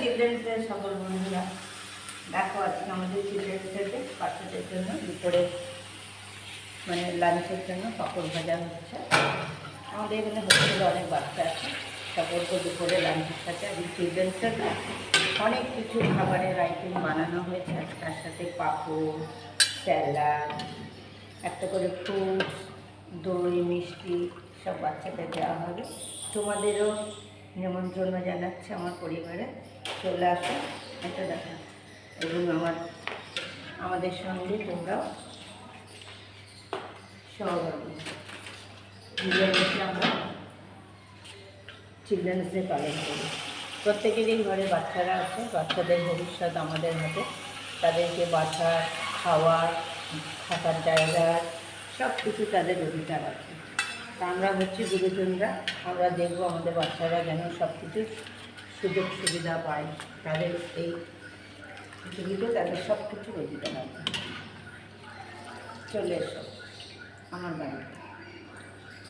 Children's day সকল বন্ধুরা। দেখো আজকে আমাদের চিলড্রেন্স ডেতে বাচ্চাদের জন্য দুপুরে মানে লাঞ্চের জন্য পাঁপড় ভাজা হচ্ছে। আমাদের এখানে হোস্টেলে অনেক বাচ্চা আছে, সকলকে দুপুরে লাঞ্চের সাথে আজকে চিলড্রেন্স ডেতে অনেক কিছু খাবারের আইটেম বানানো হয়েছে। তার সাথে পাঁপড়, স্যালাড, একটা করে ফ্রুটস, দই, মিষ্টি সব বাচ্চাদের দেওয়া হবে। তোমাদেরও নিমন্ত্রণ জানাচ্ছে আমার পরিবারে, চলে আসো। এটা দেখা এবং আমাদের সঙ্গে তোমরাও সহভাগী মিলে আমরা চিলড্রেন্স ডে পালন করি। প্রত্যেকেরই ঘরে বাচ্চারা আছে, বাচ্চাদের ভবিষ্যৎ আমাদের হাতে। তাদেরকে বাঁচা, খাওয়া, থাকার জায়গা সব কিছু তাদের অধিকার আছে। তা আমরা হচ্ছি গুরুজনরা, আমরা দেখবো আমাদের বাচ্চারা যেন সব কিছুর সুযোগ সুবিধা পায়। তাদের এই পৃথিবীতে তাদের সব কিছুর অধিকার আছে। চলে এসো আমার বাড়িতে।